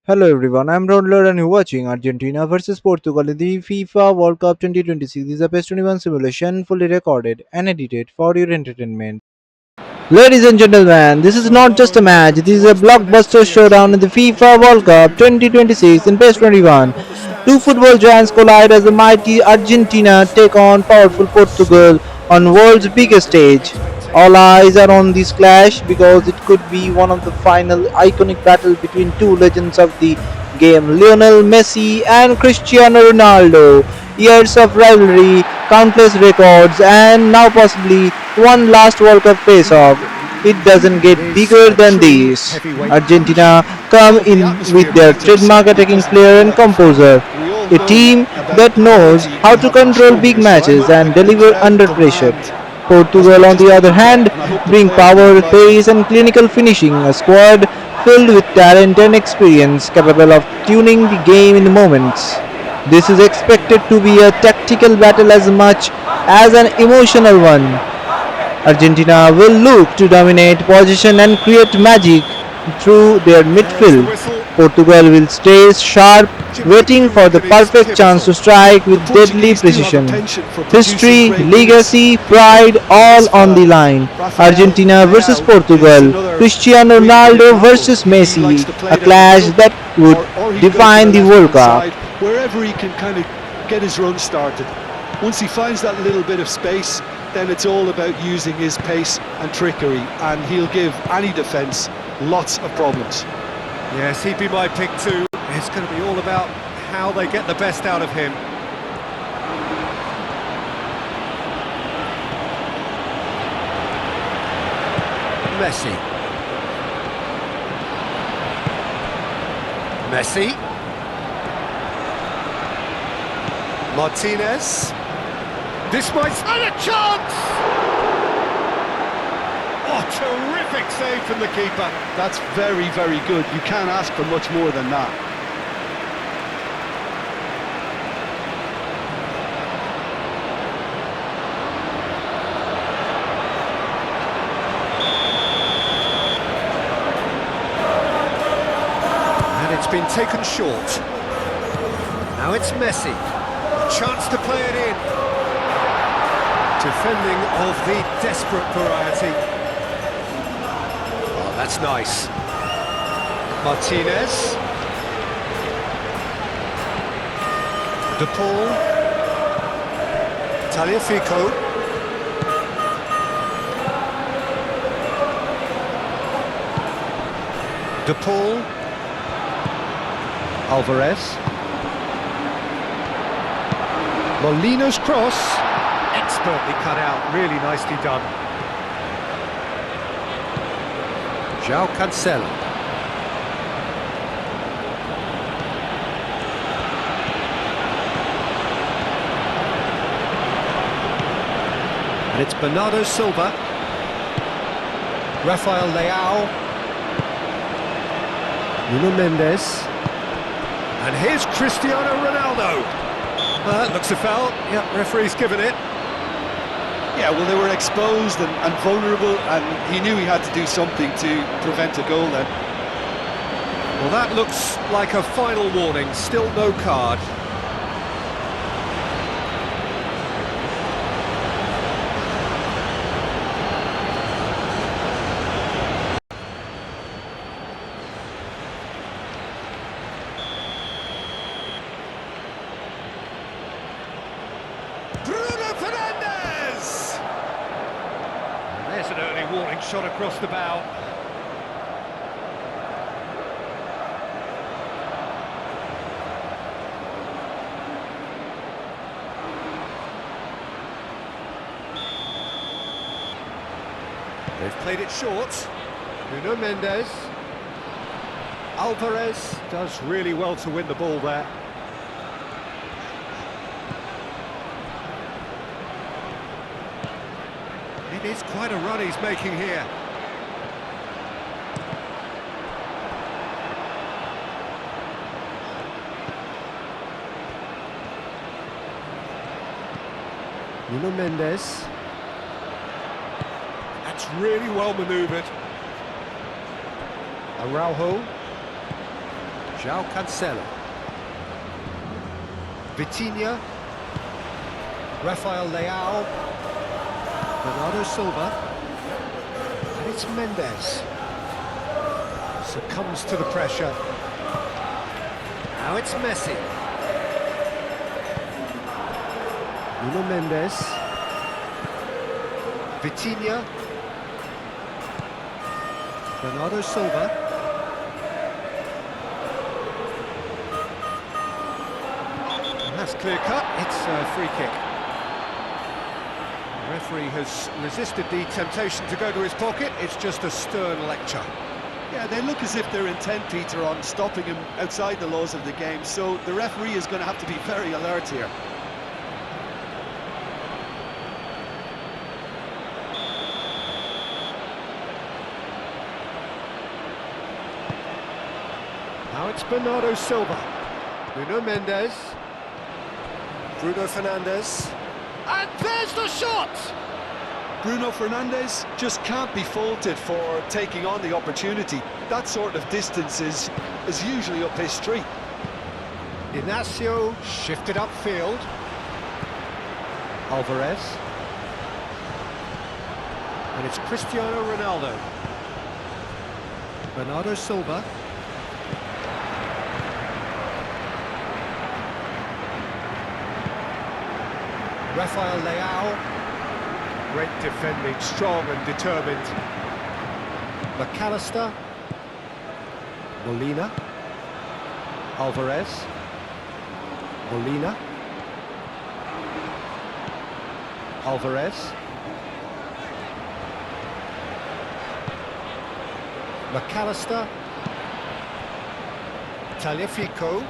Hello everyone, I'm Raundler and you're watching Argentina versus Portugal in the FIFA World Cup 2026. This is a PES 21 simulation fully recorded and edited for your entertainment. Ladies and gentlemen, this is not just a match, this is a blockbuster showdown in the FIFA World Cup 2026 in PES 21. Two football giants collide as the mighty Argentina take on powerful Portugal on world's biggest stage. All eyes are on this clash because it could be one of the final iconic battles between two legends of the game, Lionel Messi and Cristiano Ronaldo. Years of rivalry, countless records, and now possibly one last World Cup face-off. It doesn't get bigger than this. Argentina come in with their trademark attacking flair and composure. A team that knows how to control big matches and deliver under pressure. Portugal, on the other hand, bring power, pace, and clinical finishing, a squad filled with talent and experience capable of tuning the game in moments. This is expected to be a tactical battle as much as an emotional one. Argentina will look to dominate position and create magic through their midfield. Portugal will stay sharp, waiting for the perfect chance to strike with deadly precision. History, legacy, pride, all on the line. Argentina versus Portugal, Cristiano Ronaldo versus Messi, a clash that would define the World Cup. Wherever he can kind of get his run started. Once he finds that little bit of space, then it's all about using his pace and trickery, and he'll give any defence lots of problems. Yes, he'd be my pick too. It's going to be all about how they get the best out of him. Messi. Martinez. This might... And a chance! Oh, terrific save from the keeper. That's very, very good. You can't ask for much more than that. And it's been taken short. Now it's Messi. A chance to play it in. Defending of the desperate variety. Oh, that's nice. Martinez. De Paul. Tagliafico. De Paul. Alvarez. Molina's cross. Expertly cut out, really nicely done. João Cancelo. And it's Bernardo Silva. Rafael Leao. Nuno Mendes. And here's Cristiano Ronaldo. That looks a foul. Yeah, referee's given it. Yeah, well, they were exposed and vulnerable, and he knew he had to do something to prevent a goal then. Well, that looks like a final warning. Still no card. There's an early warning shot across the bow. They've played it short. Nuno Mendes. Alvarez does really well to win the ball there. It is quite a run he's making here. Nuno Mendes. That's really well manoeuvred. Araujo. João Cancelo. Vitinha. Rafael Leao. Bernardo Silva. And it's Mendes. Succumbs to the pressure. Now it's Messi. Nuno Mendes. Vitinha. Bernardo Silva. And that's clear cut. It's a free kick. The referee has resisted the temptation to go to his pocket. It's just a stern lecture. Yeah, they look as if they're intent, Peter, on stopping him outside the laws of the game, so the referee is going to have to be very alert here. Now it's Bernardo Silva. Nuno Mendes. Bruno Fernandes. And there's the shot! Bruno Fernandes just can't be faulted for taking on the opportunity. That sort of distance is usually up his street. Inacio shifted upfield. Alvarez. And it's Cristiano Ronaldo. Bernardo Silva. Rafael Leao. Great defending, strong and determined. McAllister. Molina. Alvarez. Molina. Alvarez. McAllister. Tagliafico.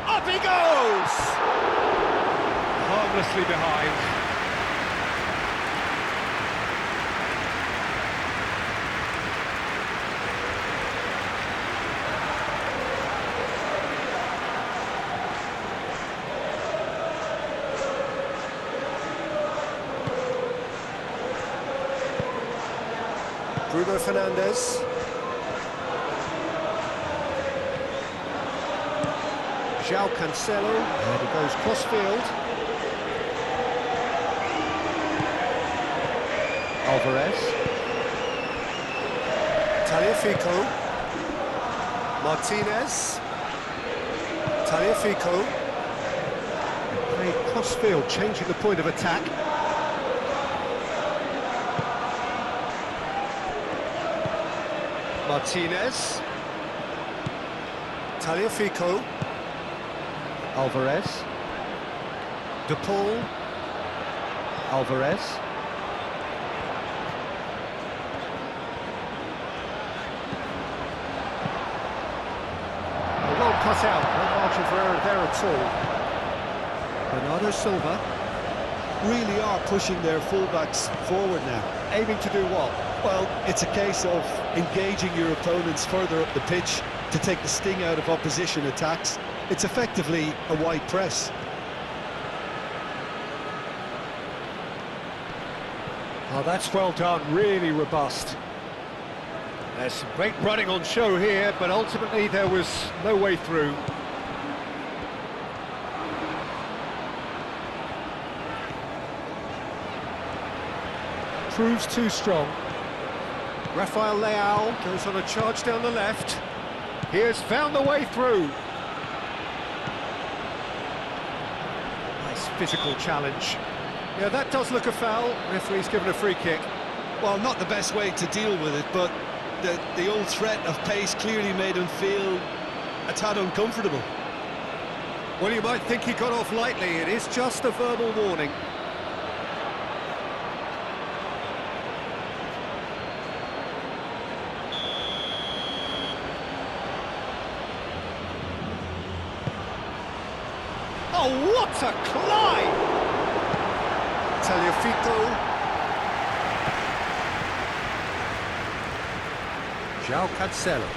Up he goes! Harmlessly behind. Bruno Fernandes. João Cancelo, and he goes cross-field. Alvarez. Tagliafico. Martinez. Tagliafico. Played cross-field, changing the point of attack. Martinez. Tagliafico. Alvarez. De Paul. Alvarez. Well cut out, no margin for error there at all. Bernardo Silva. Really are pushing their fullbacks forward now. Aiming to do what? Well, it's a case of engaging your opponents further up the pitch to take the sting out of opposition attacks. It's effectively a wide press. Oh, that's well done, really robust. There's some great running on show here, but ultimately there was no way through. Proves too strong. Rafael Leao goes on a charge down the left. He has found the way through. Nice physical challenge. Yeah, that does look a foul. Referee's given a free kick. Well, not the best way to deal with it, but the old threat of pace clearly made him feel a tad uncomfortable. Well, you might think he got off lightly. It is just a verbal warning. Oh, what a climb! Tagliafico. João Cancelo.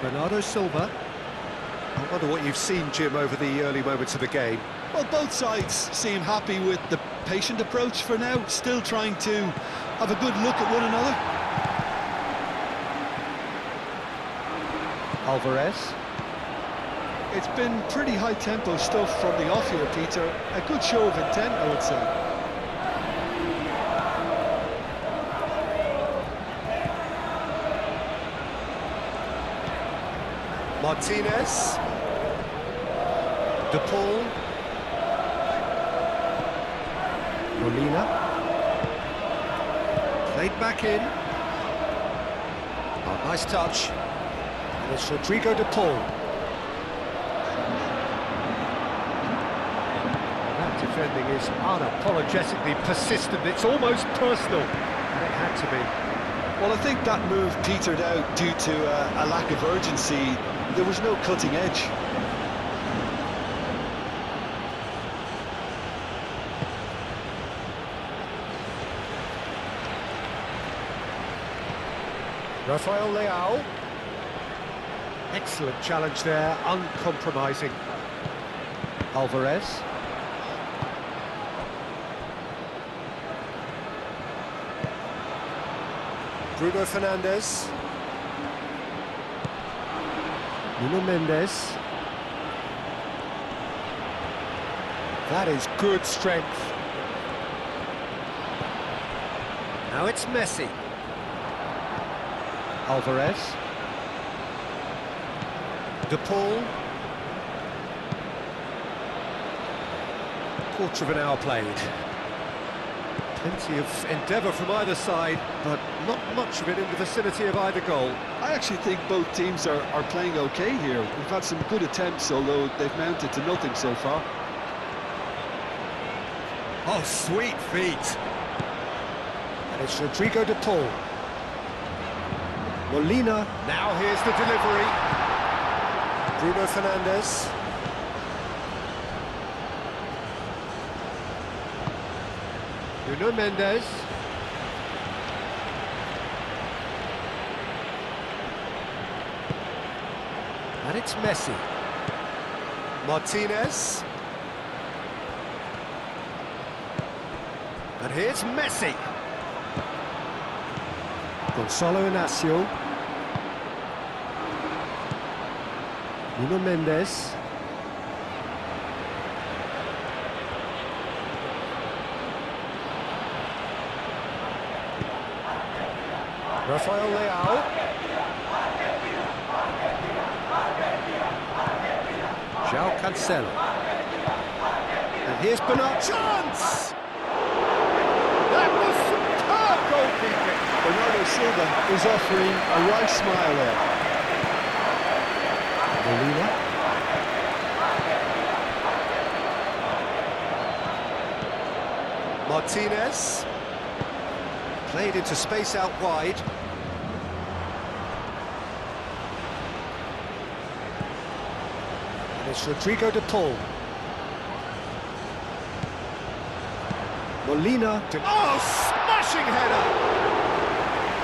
Bernardo Silva. I wonder what you've seen, Jim, over the early moments of the game. Well, both sides seem happy with the patient approach for now, still trying to have a good look at one another. Alvarez. It's been pretty high-tempo stuff from the off here, Peter. A good show of intent, I would say. Martinez. De Paul. Molina. Played back in. Oh, nice touch. And it's Rodrigo De Paul. And that defending is unapologetically persistent. It's almost personal. And it had to be. Well, I think that move petered out due to a lack of urgency. There was no cutting edge. Rafael Leao. Excellent challenge there, uncompromising. Alvarez. Bruno Fernandes. Nuno Mendes. That is good strength. Now it's Messi. Alvarez. De Paul. Quarter of an hour played. Plenty of endeavour from either side, but not much of it in the vicinity of either goal. I actually think both teams are playing okay here. We've had some good attempts, although they've mounted to nothing so far. Oh, sweet feet. And it's Rodrigo De Paul. Molina. Now here's the delivery. Bruno Fernandes. Nuno Mendes. And it's Messi. Martinez. And here's Messi. Gonzalo Inacio. Nuno Mendes. Rafael Leao. João Cancelo. And here's Bernardo. Chance! That was superb goalkeeping. Bernardo Silva is offering a right smile there. Molina. Martinez. Played into space out wide. And it's Rodrigo De Paul. Molina. Oh, smashing header!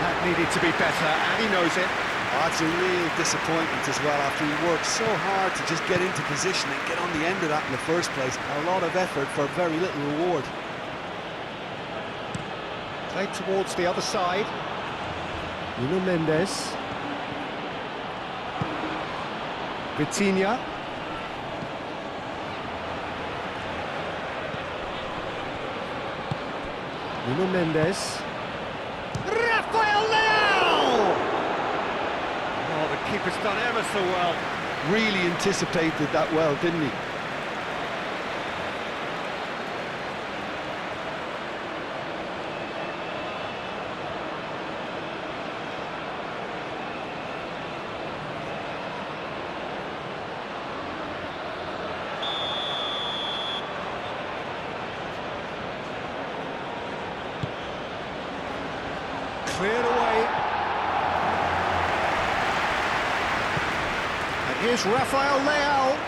That needed to be better, and he knows it. That's a real disappointment as well, after he worked so hard to just get into position and get on the end of that in the first place. A lot of effort for very little reward. Played towards the other side. Nuno Mendes. Vitinha. Nuno Mendes. Rafael Leao! Oh, the keeper's done ever so well. Really anticipated that well, didn't he? Cleared away. Here's Rafael Leao.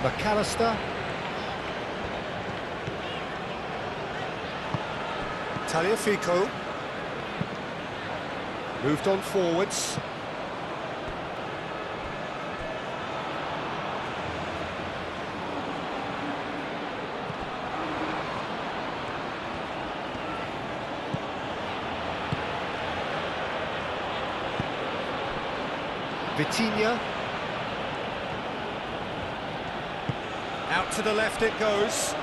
McAllister. Tagliafico. Moved on forwards. Vitinha. Out to the left it goes.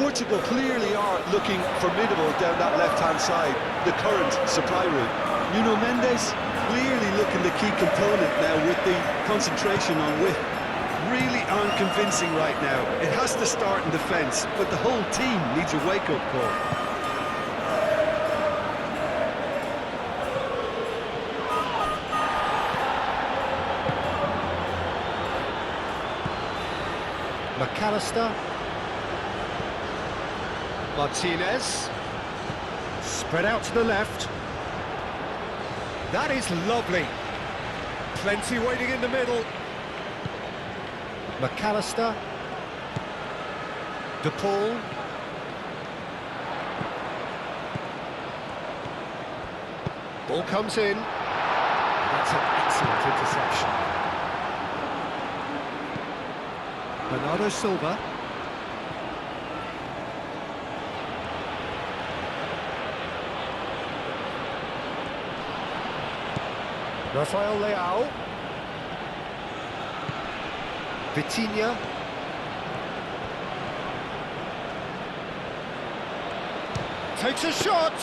Portugal clearly are looking formidable down that left-hand side, the current supply route. Nuno Mendes clearly looking the key component now with the concentration on width. Really aren't convincing right now. It has to start in defence, but the whole team needs a wake-up call. McAllister. Martinez. Spread out to the left. That is lovely. Plenty waiting in the middle. McAllister. De Paul. Ball comes in. That's an excellent interception. Bernardo Silva. Rafael Leao. Vitinha. Takes a shot.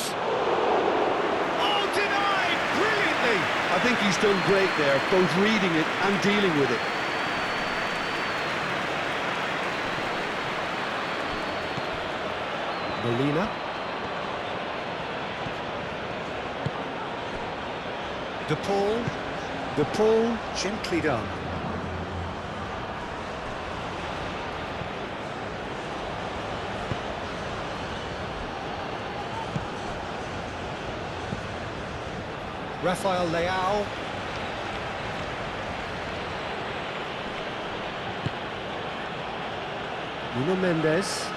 Oh, denied! Brilliantly! I think he's done great there, both reading it and dealing with it. Molina. De Paul. De Paul, gently done. Rafael Leao. Nuno Mendes.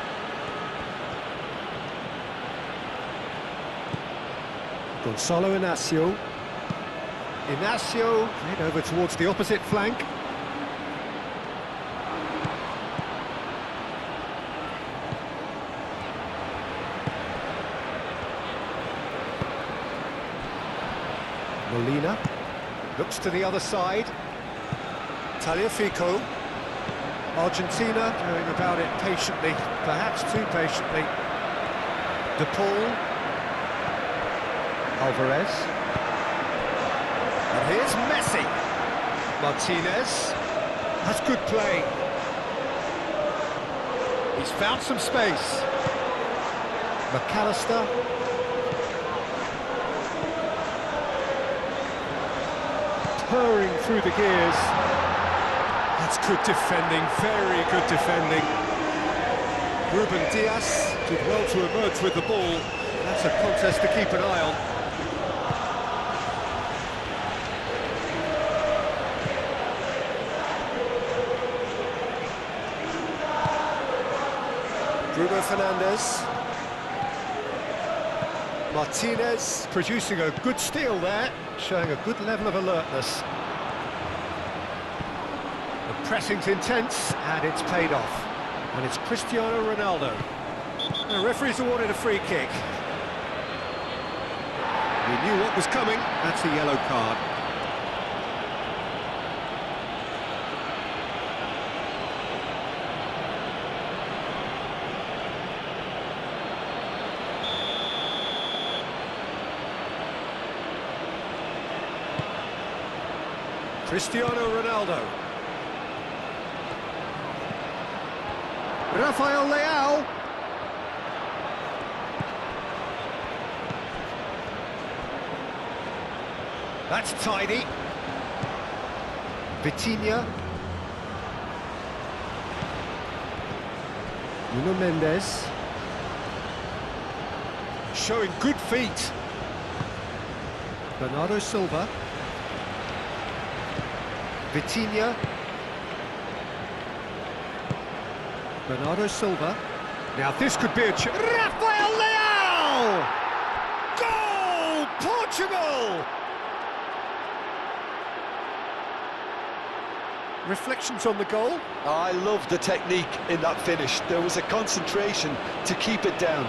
Gonzalo Inacio. Inacio played over towards the opposite flank. Molina looks to the other side. Tagliafico. Argentina going about it patiently, perhaps too patiently. De Paul. Alvarez. And here's Messi. Martinez. That's good play. He's found some space. McAllister. Purring through the gears. That's good defending, very good defending. Ruben Diaz did well to emerge with the ball. That's a contest to keep an eye on. Bruno Fernandes. Martinez producing a good steal there, showing a good level of alertness. The pressing's intense and it's paid off. And it's Cristiano Ronaldo. The referee's awarded a free kick. He knew what was coming, that's a yellow card. Cristiano Ronaldo. Rafael Leao. That's tidy. Vitinha. Nuno Mendes. Showing good feet. Bernardo Silva. Vitinha. Bernardo Silva. Now this could be a chance. Rafael Leao! Goal! Portugal! Reflections on the goal? I love the technique in that finish. There was a concentration to keep it down.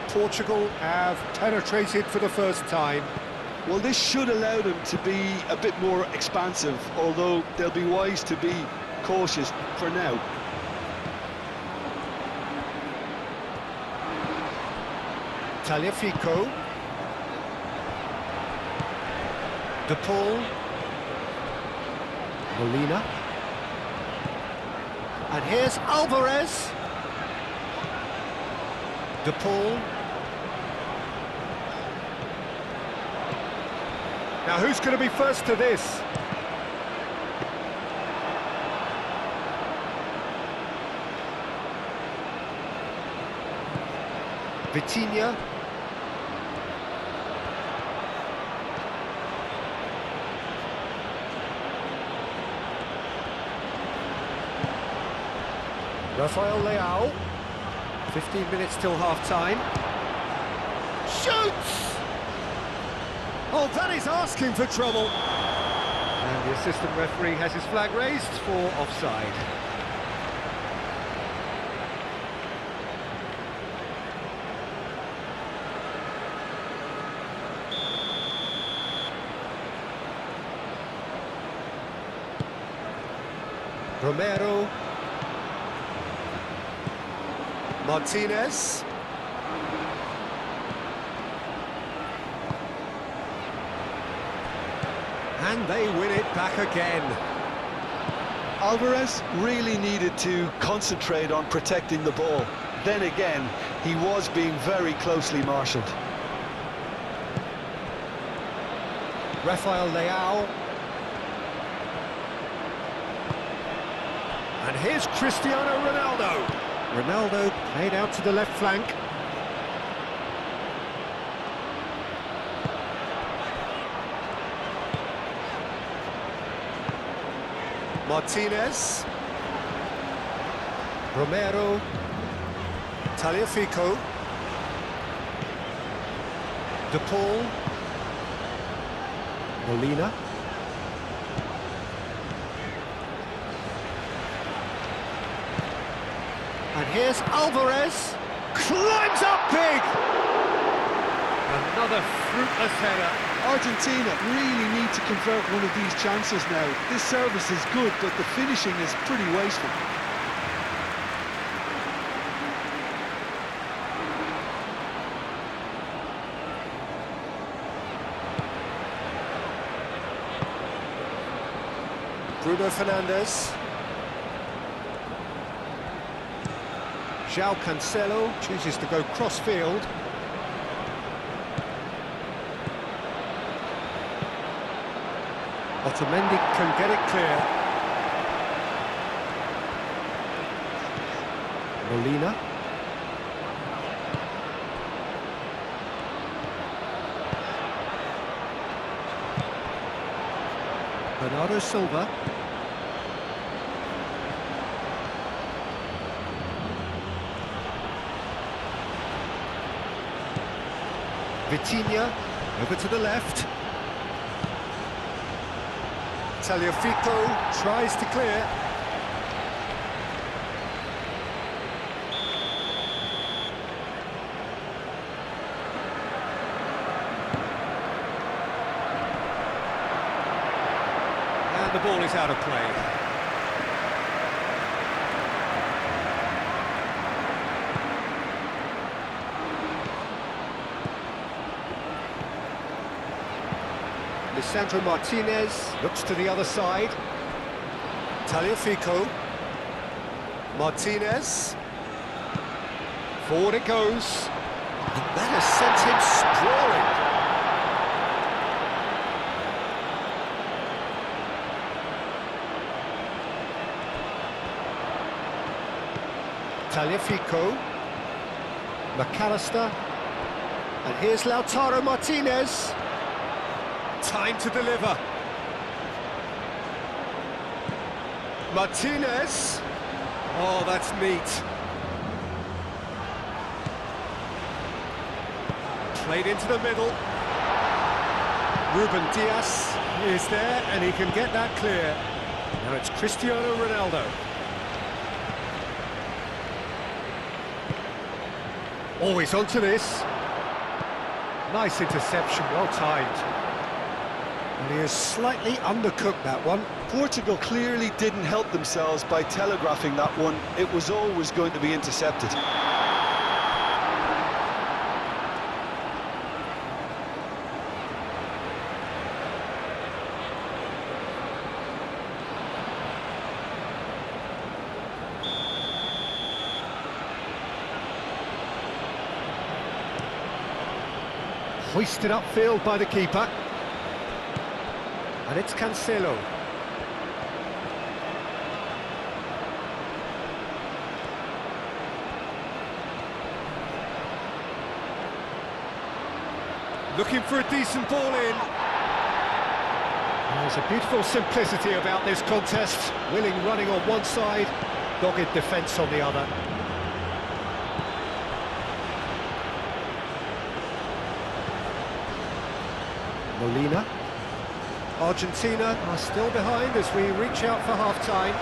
Portugal have penetrated for the first time. Well, this should allow them to be a bit more expansive, although they'll be wise to be cautious for now. Tagliafico. De Paul. Molina. And here's Alvarez. De Paul. Now who's going to be first to this? Vitinha. Rafael Leao. 15 minutes till half-time. Shoots! Oh, that is asking for trouble. And the assistant referee has his flag raised for offside. Romero. Martinez. And they win it back again. Alvarez really needed to concentrate on protecting the ball. Then again, he was being very closely marshalled. Rafael Leao. And here's Cristiano Ronaldo. Ronaldo played out to the left flank. Martinez. Romero. Tagliafico. De Paul. Molina. And here's Alvarez. Climbs up big! Another fruitless header. Argentina really need to convert one of these chances now. This service is good, but the finishing is pretty wasteful. Bruno Fernandes. João Cancelo chooses to go cross-field. Otamendi can get it clear. Molina. Bernardo Silva. Vitinha, over to the left. Tagliafico tries to clear. And the ball is out of play. Lisandro Martinez looks to the other side. Tagliafico. Martinez. Forward it goes. And that has sent him sprawling. Tagliafico. McAllister. And here's Lautaro Martinez. Time to deliver. Martinez. Oh, that's neat. Played into the middle. Ruben Dias is there, and he can get that clear. Now it's Cristiano Ronaldo. Always onto this. Nice interception, well timed. And he has slightly undercooked that one. Portugal clearly didn't help themselves by telegraphing that one. It was always going to be intercepted. Hoisted upfield by the keeper. And it's Cancelo. Looking for a decent ball in. There's a beautiful simplicity about this contest. Willing running on one side, dogged defence on the other. Molina. Argentina are still behind as we reach out for half-time.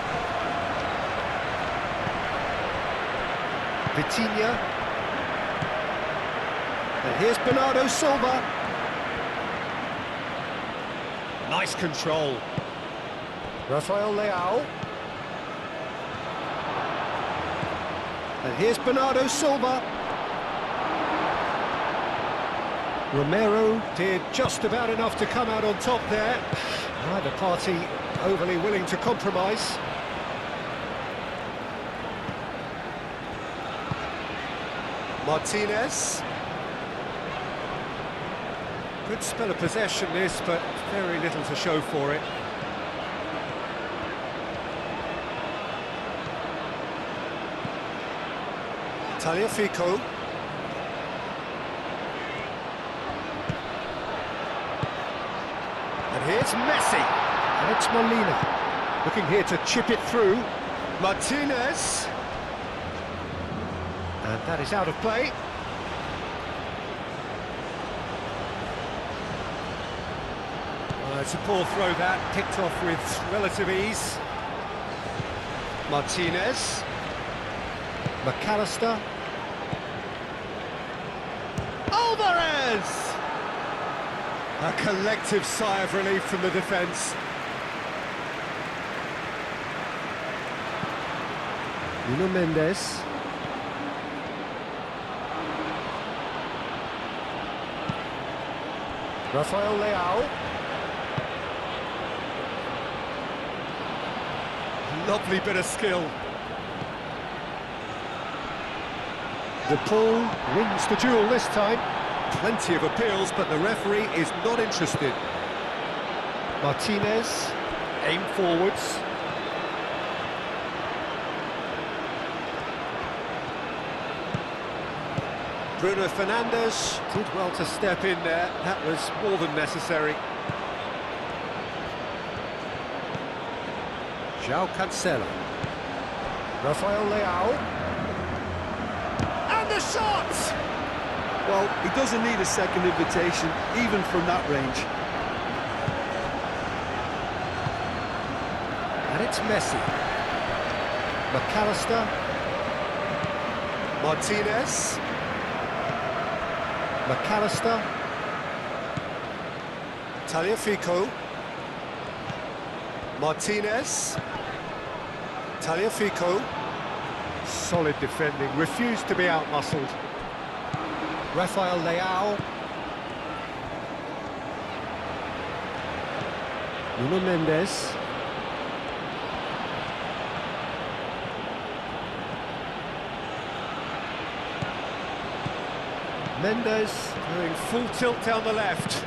Vitinha. And here's Bernardo Silva. Nice control. Rafael Leao. And here's Bernardo Silva. Romero did just about enough to come out on top there. Neither party overly willing to compromise. Martinez. Good spell of possession this, but very little to show for it. Tagliafico. And here's Messi. And it's Molina. Looking here to chip it through. Martinez. And that is out of play. It's a poor throw that, picked off with relative ease. Martinez. McAllister. Alvarez! A collective sigh of relief from the defence. Nuno Mendes. Rafael Leao. Lovely bit of skill. The Paul wins the duel this time. Plenty of appeals, but the referee is not interested. Martinez, aim forwards. Bruno Fernandes did well to step in there. That was more than necessary. João Cancelo. Rafael Leao. And the shot! Well, he doesn't need a second invitation, even from that range. And it's Messi. McAllister. Martinez. McAllister. Tagliafico. Martinez. Tagliafico. Solid defending, refused to be out-muscled. Rafael Leao. Nuno Mendes. Mendes doing full tilt down the left.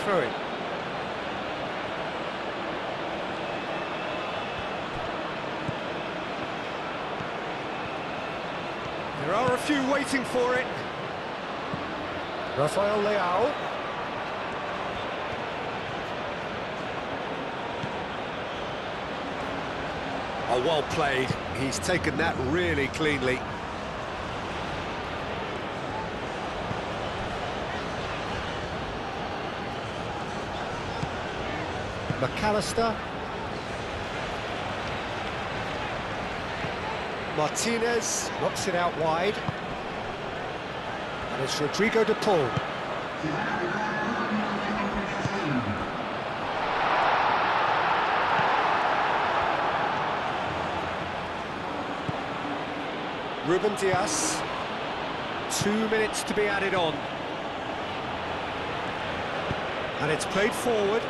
Throw it. There are a few waiting for it. Rafael Leao. Oh, well played. He's taken that really cleanly. McAllister. Martinez knocks it out wide. And it's Rodrigo de Paul. Ruben Dias. 2 minutes to be added on. And it's played forward.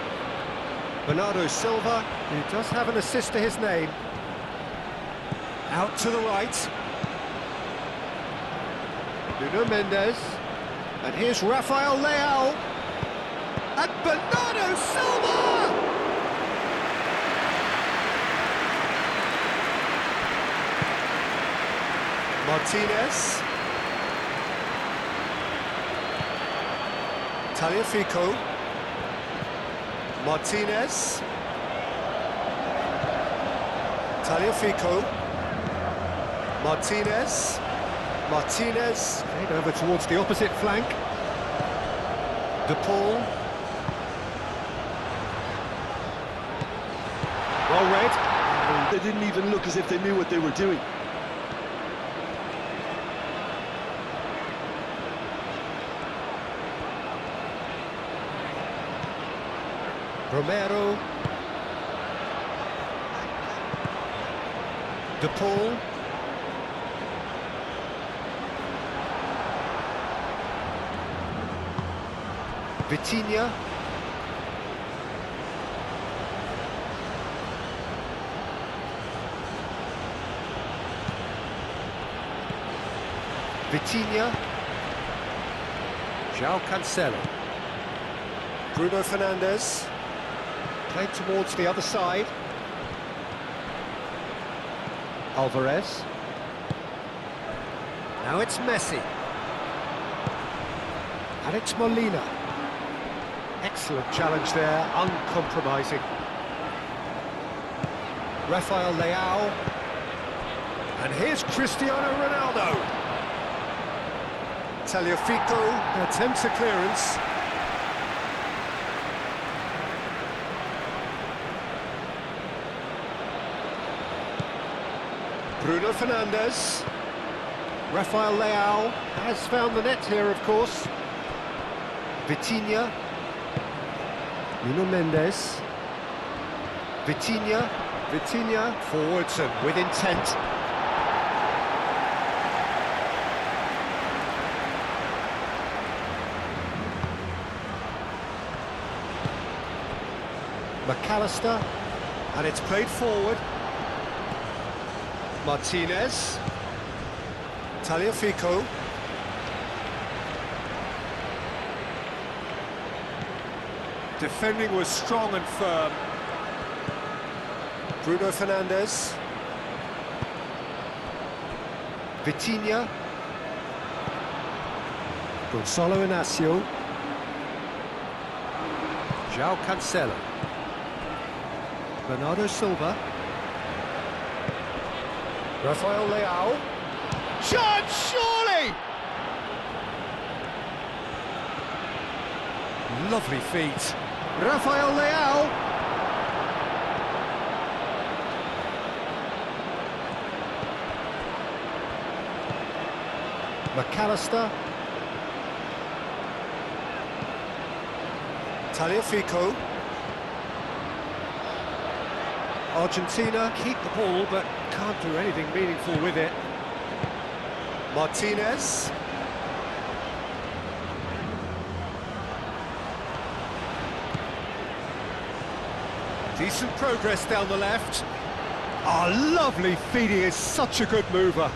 Bernardo Silva, who does have an assist to his name. Out to the right. Nuno Mendes. And here's Rafael Leao. And Bernardo Silva! Martinez. Tagliafico. Martinez. Tagliafico. Martinez. Martinez. Played over towards the opposite flank. De Paul. Well read. They didn't even look as if they knew what they were doing. Romero. De Paul. Vitinha. Vitinha. João Cancelo. Bruno Fernandes. Played towards the other side. Alvarez. Now it's Messi. And it's Molina. Excellent challenge there, uncompromising. Rafael Leao. And here's Cristiano Ronaldo. Tagliafico attempts a clearance. Bruno Fernandes. Rafael Leao has found the net here, of course. Vitinha. Nuno Mendes. Vitinha. Vitinha forwards and with intent. McAllister. And it's played forward. Martinez. Tagliafico. Defending was strong and firm. Bruno Fernandes. Vitinha. Gonzalo Inacio. João Cancelo. Bernardo Silva. Rafael Leao. Chance, surely! Lovely feet. Rafael Leao. McAllister. Tagliafico. Argentina keep the ball but can't do anything meaningful with it. Martinez. Decent progress down the left. Oh, lovely feet, he is such a good mover.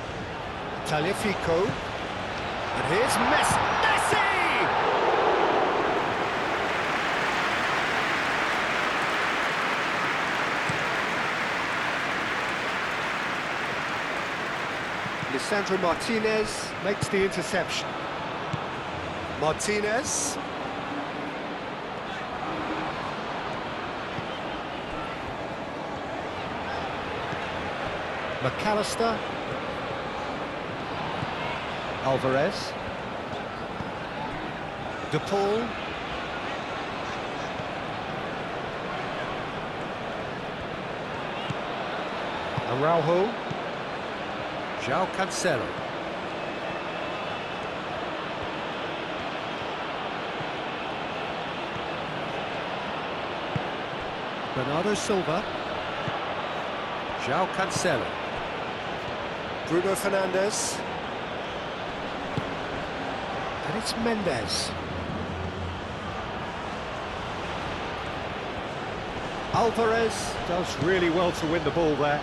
Tagliafico. And here's Messi! Messi! Lisandro Martinez makes the interception. Martinez. McAllister. Alvarez. De Paul. Araujo. João Cancelo. Bernardo Silva. João Cancelo. Bruno Fernandes. And it's Mendes. Alvarez does really well to win the ball there.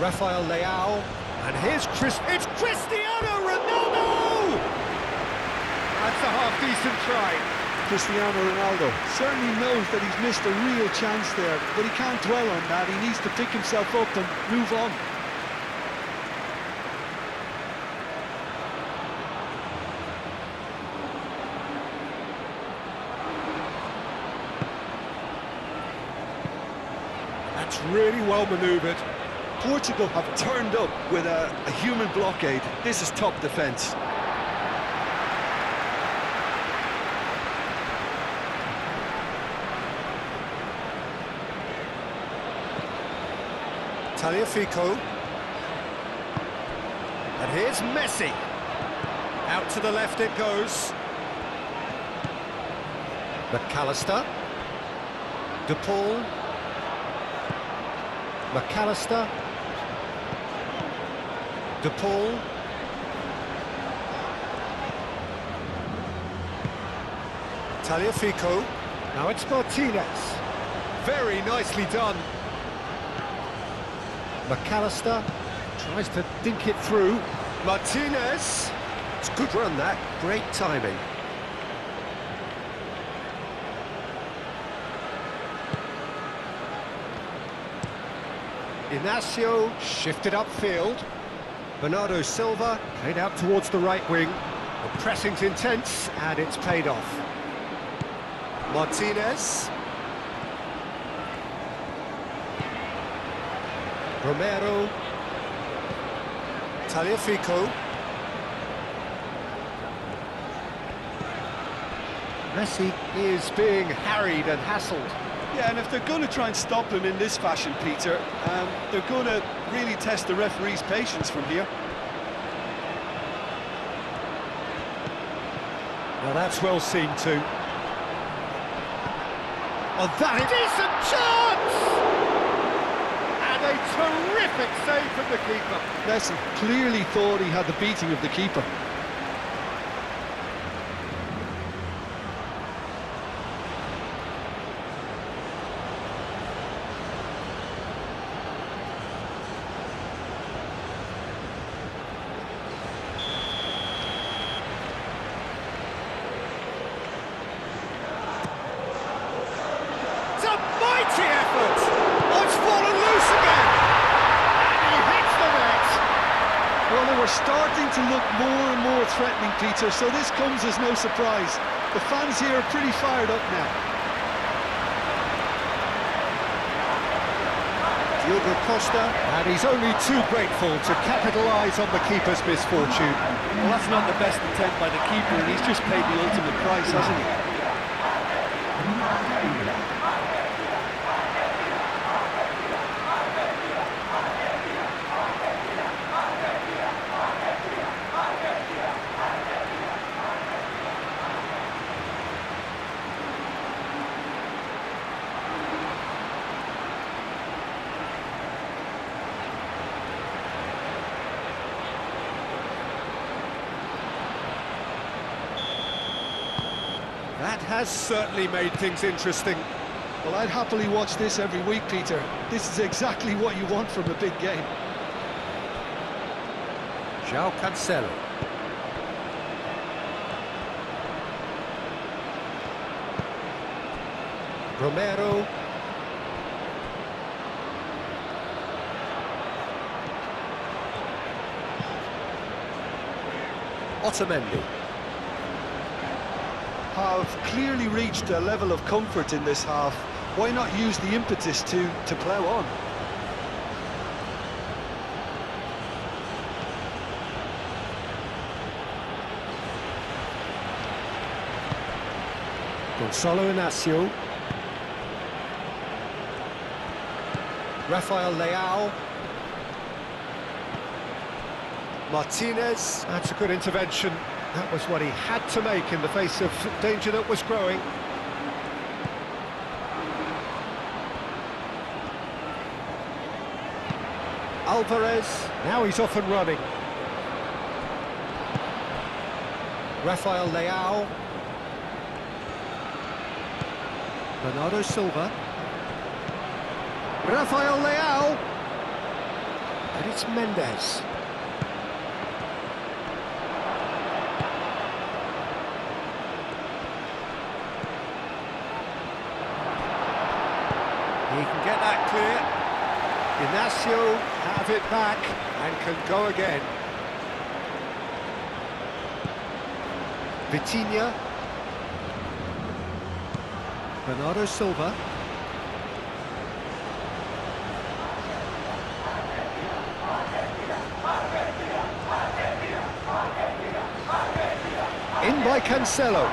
Rafael Leao. And here's it's Cristiano Ronaldo! That's a half-decent try. Cristiano Ronaldo certainly knows that he's missed a real chance there, but he can't dwell on that. He needs to pick himself up and move on. That's really well manoeuvred. Portugal have turned up with a human blockade. This is top defence. Tagliafico. And here's Messi. Out to the left it goes. McAllister. De Paul. McAllister. De Paul. Tagliafico. Now it's Martinez. Very nicely done. McAllister tries to dink it through. Martinez. It's a good run that. Great timing. Inacio shifted upfield. Bernardo Silva played out towards the right wing. The pressing's intense and it's paid off. Martinez. Romero. Tagliafico. Messi is being harried and hassled. Yeah, and if they're going to try and stop him in this fashion, Peter, they're going to really test the referee's patience from here. Now that's well seen too. Oh, that is... Decent chance! And a terrific save from the keeper. Messi clearly thought he had the beating of the keeper. Starting to look more and more threatening, Peter, so this comes as no surprise. The fans here are pretty fired up now. Diogo Costa, and he's only too grateful to capitalise on the keeper's misfortune. Well, that's not the best attempt by the keeper, and he's just paid the ultimate price, hasn't he? That has certainly made things interesting. Well, I'd happily watch this every week, Peter. This is exactly what you want from a big game. João Cancelo. Romero. Otamendi. Have clearly reached a level of comfort in this half. Why not use the impetus to plough on? Gonzalo Inacio. Rafael Leao. Martinez. That's a good intervention. That was what he had to make in the face of danger that was growing. Alvarez. Now he's off and running. Rafael Leao. Bernardo Silva. Rafael Leao. And it's Mendes. He can get that clear. Inacio have it back and can go again. Vitinha. Bernardo Silva. In by Cancelo.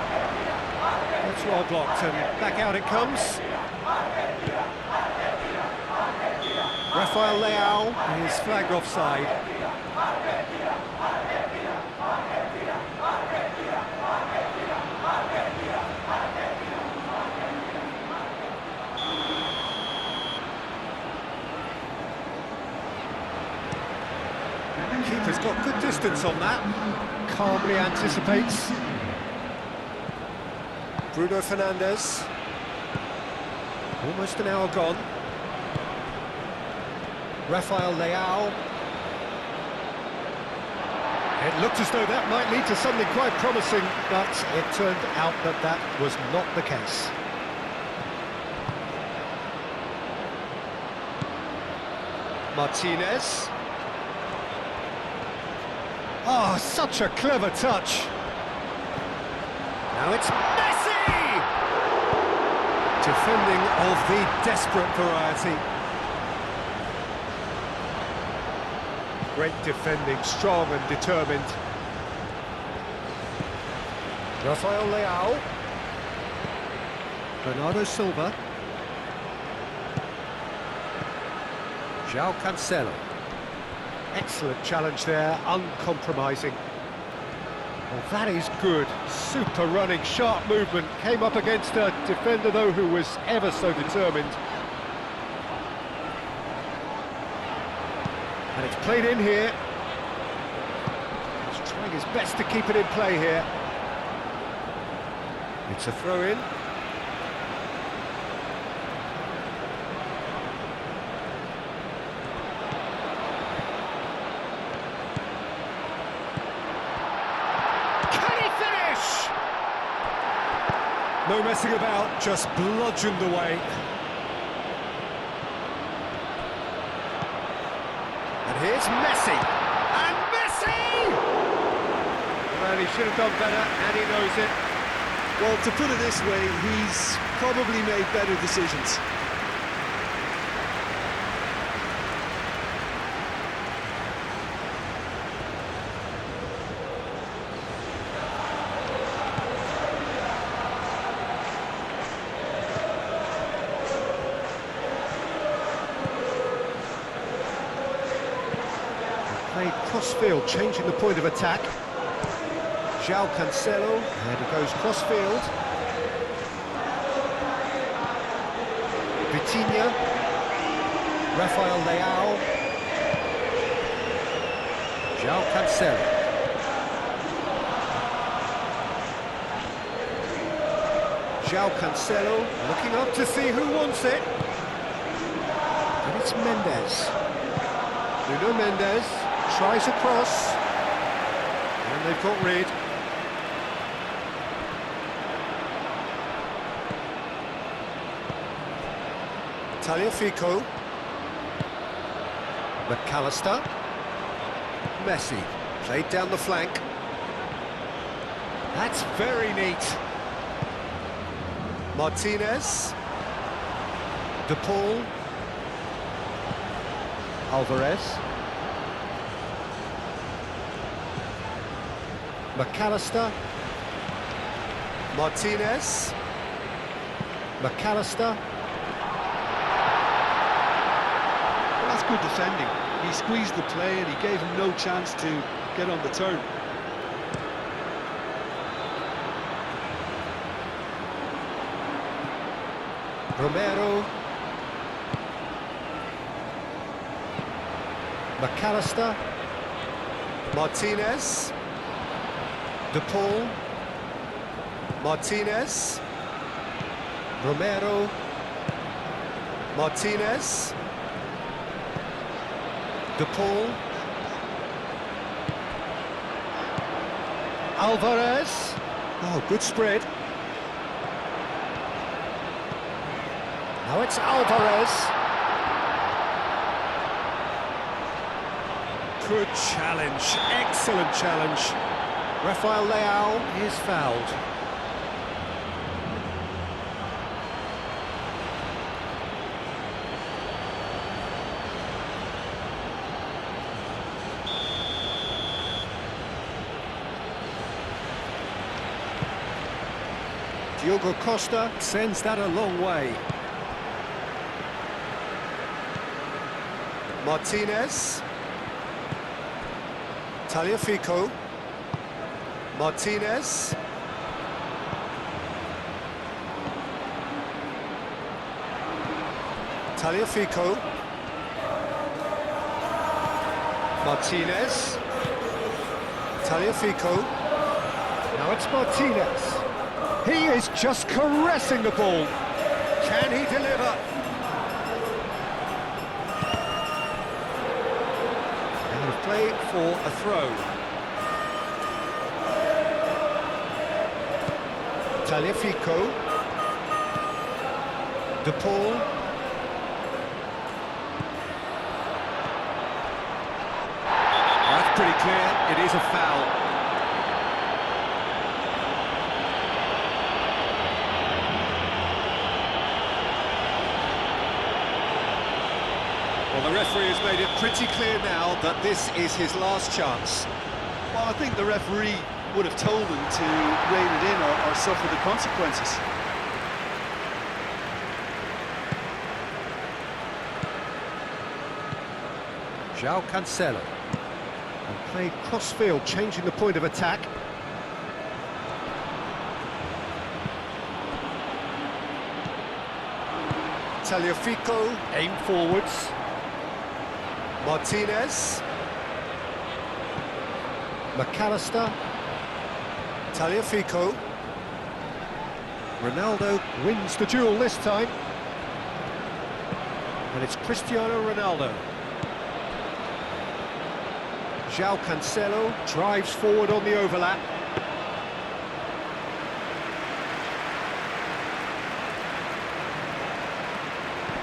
That's well blocked and back out it comes. Rafael Leao is flagged offside. Keeper's got good distance on that. Calmly anticipates. Bruno Fernandes. Almost an hour gone. Rafael Leao. It looked as though that might lead to something quite promising, but it turned out that that was not the case. Martinez. Oh, such a clever touch. Now it's Messi! Defending of the desperate variety. Great defending, strong and determined. Rafael Leao. Bernardo Silva. João Cancelo. Excellent challenge there, uncompromising. Well, that is good. Super running, sharp movement. Came up against a defender, though, who was ever so determined. And it's played in here. He's trying his best to keep it in play here. It's a throw-in. No messing about, just bludgeoned away. And here's Messi! And Messi! Well, he should have done better, and he knows it. Well, to put it this way, he's probably made better decisions. Played cross-field, changing the point of attack. João Cancelo, and he goes cross-field. Vitinha. Rafael Leao. João Cancelo. João Cancelo looking up to see who wants it. And it's Mendes. Nuno Mendes tries a cross. And they've got rid. Tagliafico. McAllister. Messi played down the flank. That's very neat. Martinez. De Paul. Alvarez. McAllister. Martinez. McAllister. Well, that's good defending. He squeezed the play and he gave him no chance to get on the turn. Romero. McAllister. Martinez. De Paul. Martinez. Romero. Martinez. De Paul. Alvarez. Oh, good spread. Now it's Alvarez. Good challenge, excellent challenge. Rafael Leao is fouled. Diogo Costa sends that a long way. Martinez. Tagliafico. Martinez. Tagliafico. Martinez. Tagliafico. Now it's Martinez. He is just caressing the ball. Can he deliver? Out of play for a throw. Tagliafico. De Paul. That's pretty clear. It is a foul. Well, the referee has made it pretty clear now that this is his last chance. Well, I think the referee would have told him to rein it in or suffer the consequences. João Cancelo. And played cross-field, changing the point of attack. Tagliafico, aim forwards. Martinez. McAllister. Tagliafico. Ronaldo wins the duel this time. And it's Cristiano Ronaldo. João Cancelo drives forward on the overlap.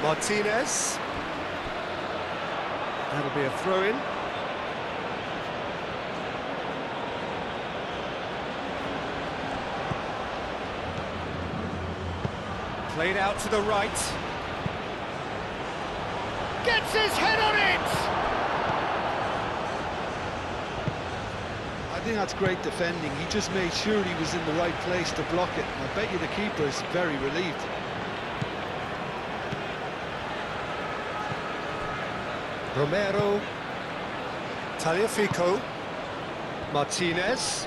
Martinez. That'll be a throw-in. Played out to the right. Gets his head on it! I think that's great defending. He just made sure he was in the right place to block it. I bet you the keeper is very relieved. Romero. Tagliafico. Martinez.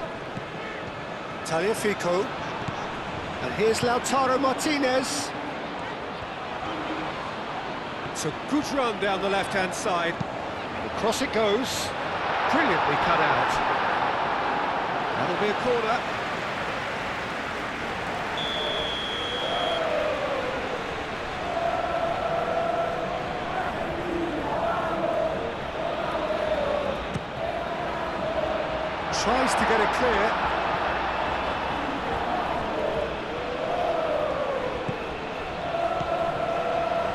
Tagliafico. And here's Lautaro Martinez. It's a good run down the left-hand side. Across it goes. Brilliantly cut out. That'll be a corner. tries to get it clear.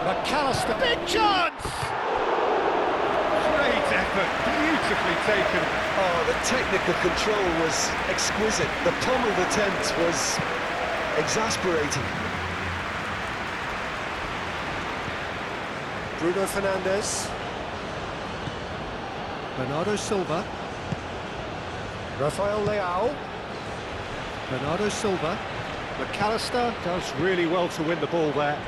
McAllister, big chance! Great effort, beautifully taken. Oh, the technical control was exquisite. The pummeled attempt was exasperating. Bruno Fernandes. Bernardo Silva. Rafael Leao. Bernardo Silva. McAllister does really well to win the ball there.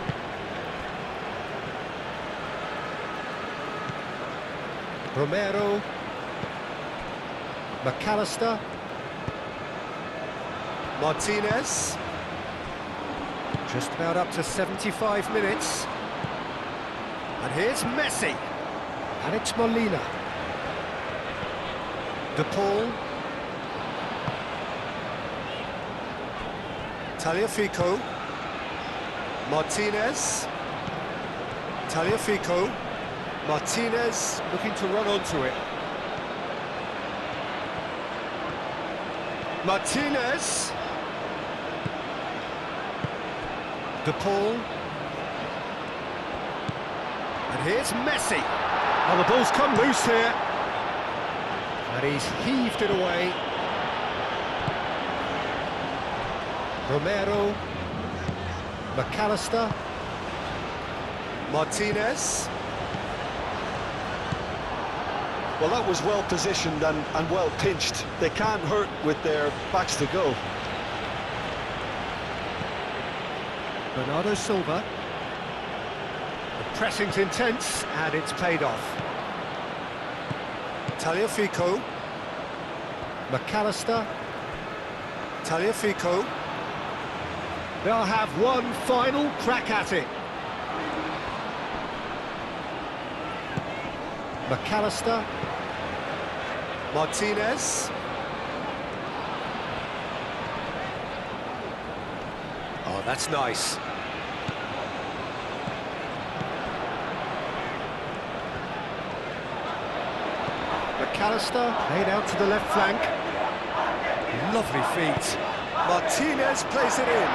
Romero. McAllister. Martinez. Just about up to 75 minutes. And here's Messi. And it's Molina. De Paul. Tagliafico. Martinez. Tagliafico. Martinez looking to run onto it. Martinez. De Paul. And here's Messi. Well, the ball's come loose here. And he's heaved it away. Romero. McAllister. Martinez. Well, that was well positioned and well pinched. They can't hurt with their backs to goal. Bernardo Silva. The pressing's intense, and it's paid off. Tagliafico. McAllister. Tagliafico. They'll have one final crack at it. McAllister. Martinez. Oh, that's nice. McAllister played out to the left flank. Lovely feet. Martinez plays it in.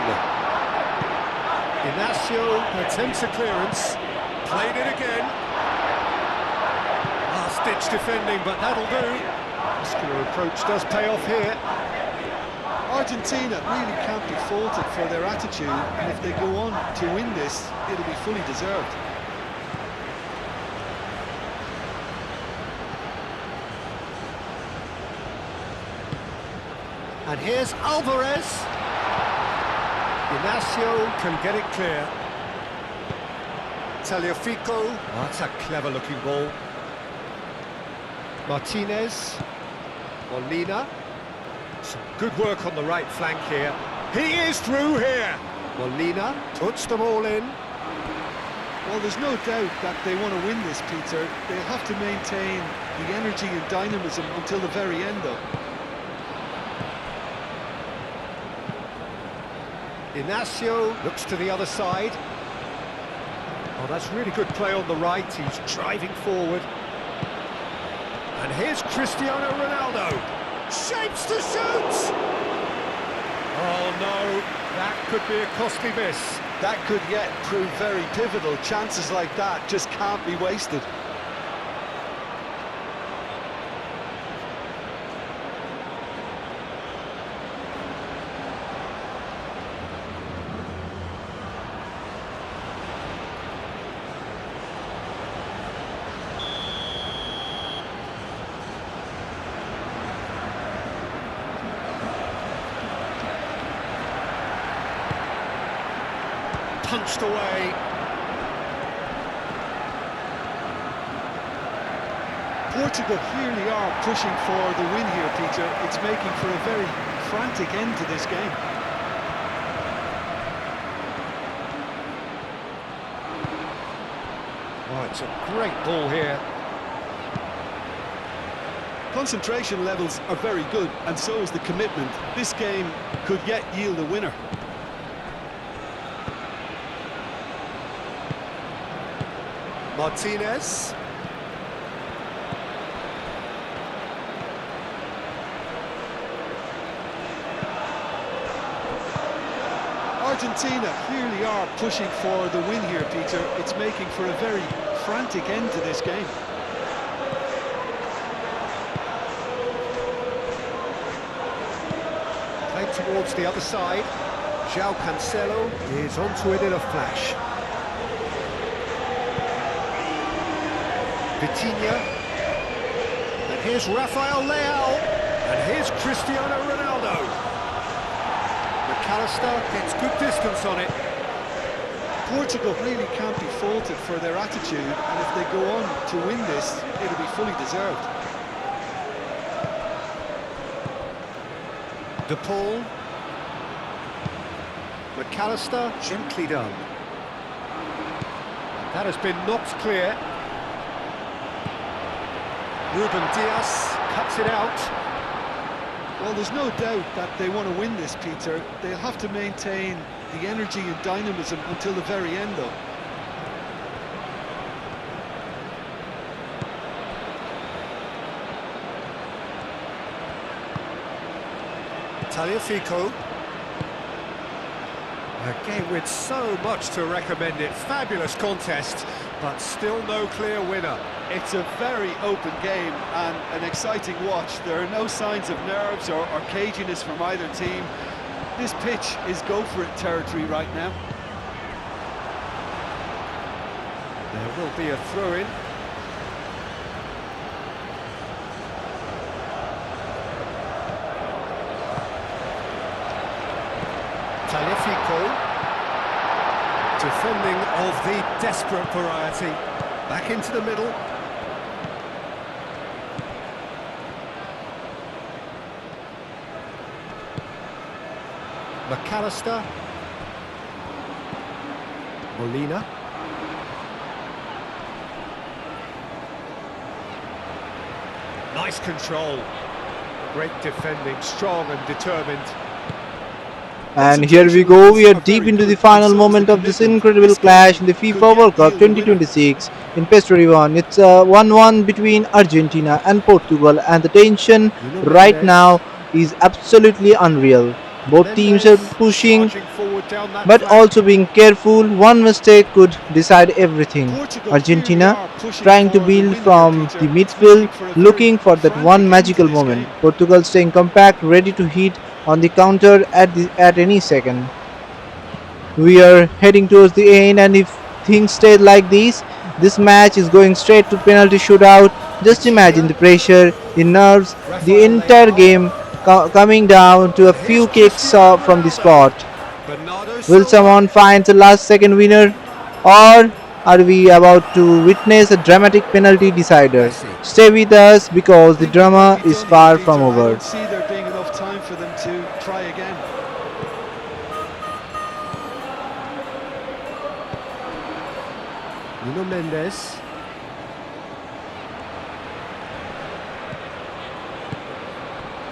Inacio attempts a clearance. Played it again. Last-ditch defending, but that'll do. Muscular approach does pay off here. Argentina really can't be faulted for their attitude, and if they go on to win this, it'll be fully deserved. And here's Alvarez. Inacio can get it clear. Tagliafico. Oh, that's a clever-looking ball. Martinez. Molina. Some good work on the right flank here. He is through here. Molina puts them all in. Well, there's no doubt that they want to win this, Peter. They have to maintain the energy and dynamism until the very end, though. Inacio looks to the other side. Oh, that's really good play on the right. He's driving forward. And here's Cristiano Ronaldo. Shapes to shoot! Oh no, that could be a costly miss. That could yet prove very pivotal. Chances like that just can't be wasted. Punched away. Portugal clearly are pushing for the win here, Peter. It's making for a very frantic end to this game. Oh, it's a great ball here. Concentration levels are very good, and so is the commitment. This game could yet yield a winner. Martinez. Argentina clearly are pushing for the win here, Peter. It's making for a very frantic end to this game. Played towards the other side. João Cancelo is onto it in a flash. Vitinha. And here's Rafael Leao. And here's Cristiano Ronaldo. McAllister gets good distance on it. Portugal really can't be faulted for their attitude, and if they go on to win this, it'll be fully deserved. De Paul. McAllister, gently done. That has been knocked clear. Ruben Dias cuts it out. Well, there's no doubt that they want to win this, Peter. They'll have to maintain the energy and dynamism until the very end, though. Tagliafico. A game with so much to recommend it. Fabulous contest, but still no clear winner. It's a very open game and an exciting watch. There are no signs of nerves or caginess from either team. This pitch is go-for-it territory right now. There will be a throw-in. Tagliafico. Defending of the desperate variety. Back into the middle. McAllister. Molina. Nice control. Great defending, strong and determined. And here we go, we are deep into the final moment of this incredible clash in the FIFA World Cup 2026 in PES 21. It's a 1-1 between Argentina and Portugal, and the tension right now is absolutely unreal. Both teams are pushing but also being careful. One mistake could decide everything. Argentina trying to build from the midfield, looking for that one magical moment. Portugal staying compact, ready to hit on the counter at any second. We are heading towards the end, and if things stay like this match is going straight to penalty shootout. Just imagine the pressure, the nerves, the entire game coming down to a few kicks from the spot. Will someone find the last second winner, or are we about to witness a dramatic penalty decider? Stay with us because the drama is far from I over. don't see there being enough time for them to try again. Nuno Mendes.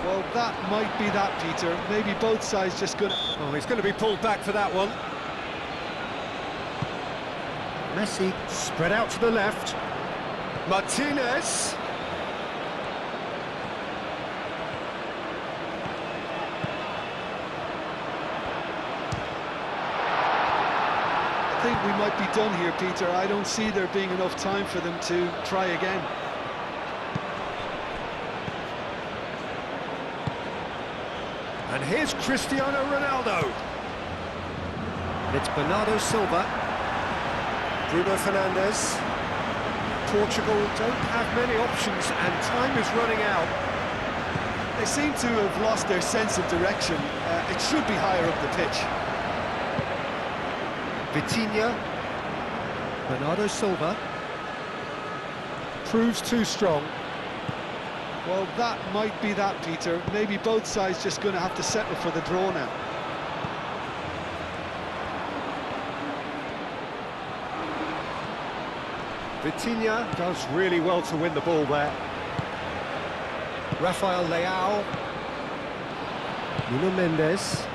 Well, that might be that, Peter. Maybe both sides just gonna... Oh, he's going to be pulled back for that one. Messi spread out to the left. Martinez. I think we might be done here, Peter. I don't see there being enough time for them to try again. And here's Cristiano Ronaldo. And it's Bernardo Silva. Bruno Fernandes. Portugal don't have many options and time is running out. They seem to have lost their sense of direction. It should be higher up the pitch. Vitinha. Bernardo Silva. Proves too strong. Well, that might be that, Peter. Maybe both sides just going to have to settle for the draw now. Vitinha does really well to win the ball there. Rafael Leao. Nuno Mendes.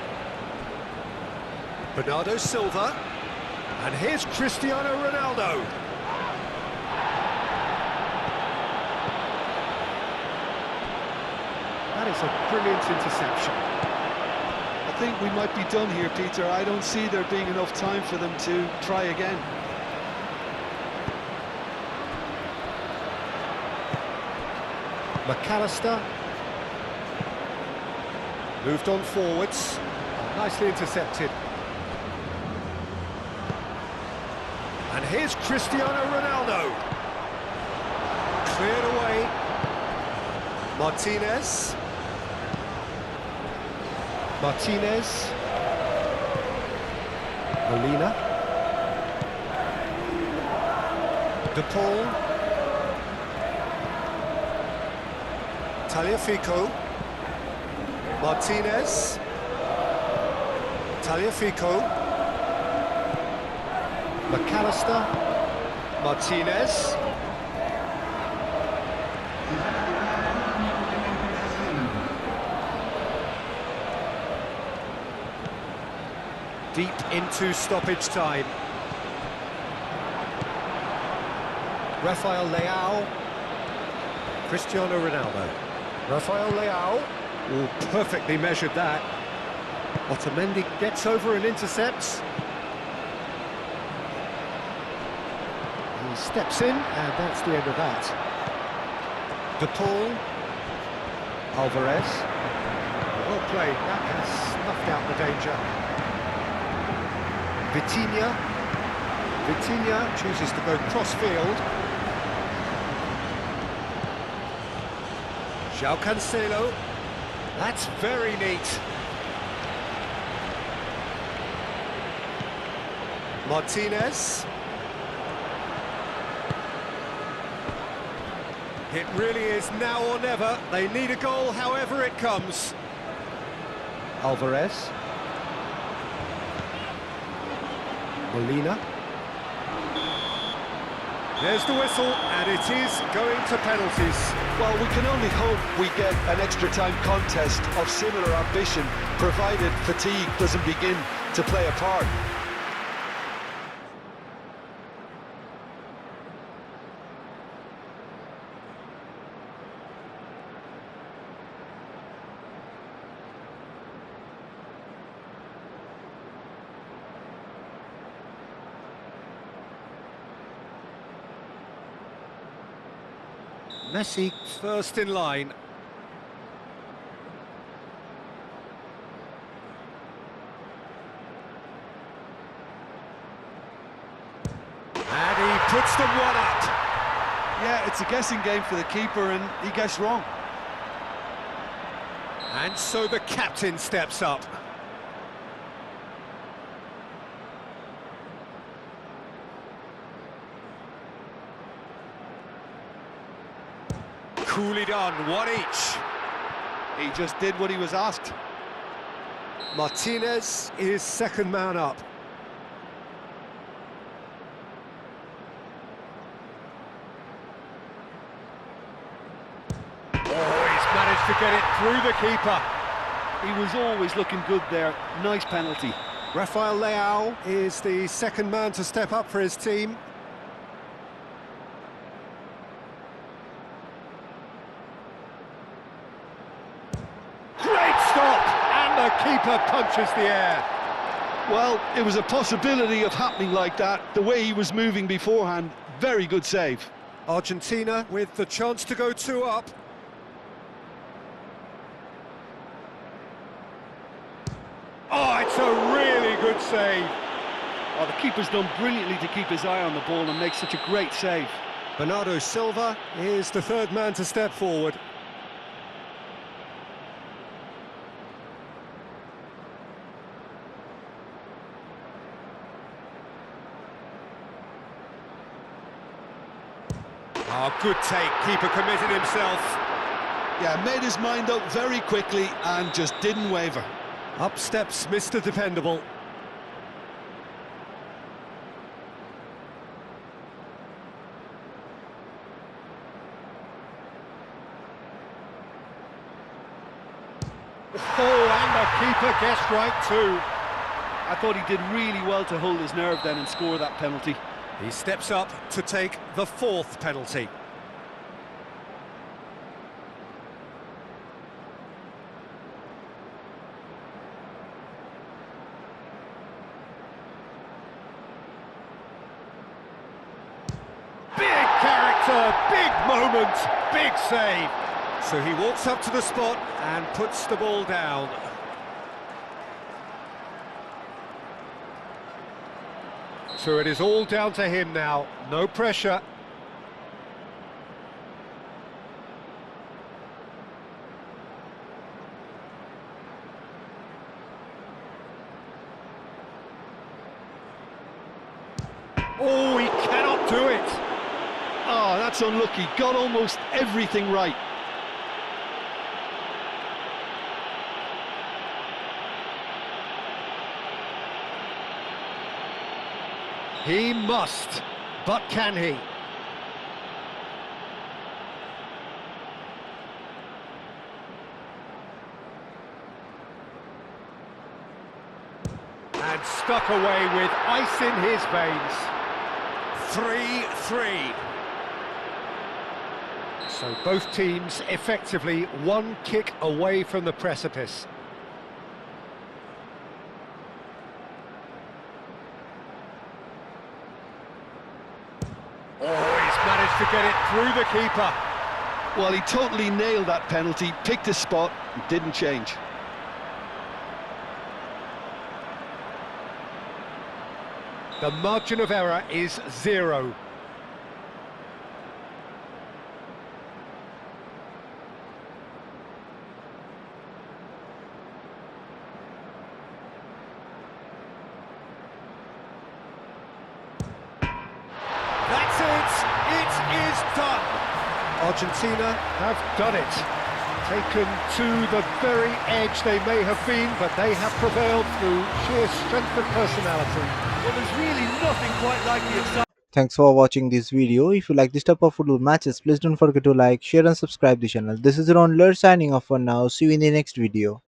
Bernardo Silva. And here's Cristiano Ronaldo. That is a brilliant interception. I think we might be done here, Peter. I don't see there being enough time for them to try again. McAllister. Moved on forwards. Nicely intercepted. And here's Cristiano Ronaldo. Cleared away. Martinez. Molina. De Paul. Tagliafico. Martinez. Tagliafico. McAllister. Martinez. Deep into stoppage time. Rafael Leao. Cristiano Ronaldo. Rafael Leao. Oh, perfectly measured that. Otamendi gets over and intercepts. He steps in, and that's the end of that. De Paul. Alvarez. Well played, that has snuffed out the danger. Vitinha chooses to go cross-field. João Cancelo. That's very neat. Martinez. It really is now or never. They need a goal however it comes. Alvarez. Molina. There's the whistle, and it is going to penalties. Well, we can only hope we get an extra time contest of similar ambition, provided fatigue doesn't begin to play a part. Messi first in line. And he puts them one up. Yeah, it's a guessing game for the keeper, and he guessed wrong. And so the captain steps up. Coolly done, one each. He just did what he was asked. Martinez is second man up. Oh, he's managed to get it through the keeper. He was always looking good there. Nice penalty. Rafael Leao is the second man to step up for his team. The keeper punches the air. Well, it was a possibility of happening like that. The way he was moving beforehand, very good save. Argentina with the chance to go 2 up. Oh, it's a really good save. Oh, the keeper's done brilliantly to keep his eye on the ball and make such a great save. Bernardo Silva is the third man to step forward. Oh, good take, keeper committed himself. Yeah, made his mind up very quickly and just didn't waver. Up steps Mr. Dependable. Oh, and the keeper guessed right too. I thought he did really well to hold his nerve then and score that penalty. He steps up to take the 4th penalty. keeper, big moment, big save. So he walks up to the spot and puts the ball down. So it is all down to him now, no pressure. Oh, he cannot do it. Oh, that's unlucky. Got almost everything right. He must, but can he? And stuck away with ice in his veins. 3-3. So both teams effectively one kick away from the precipice. Oh, he's managed to get it through the keeper. Well, he totally nailed that penalty, picked a spot, and didn't change. The margin of error is 0. That's it! It is done! Argentina have done it. Taken to the very edge they may have been, but they have prevailed through sheer strength of personality. Well, there's really nothing quite like the excitement. Thanks for watching this video. If you like this type of football matches, please don't forget to like, share and subscribe the channel. This is Raundler signing off for now. See you in the next video.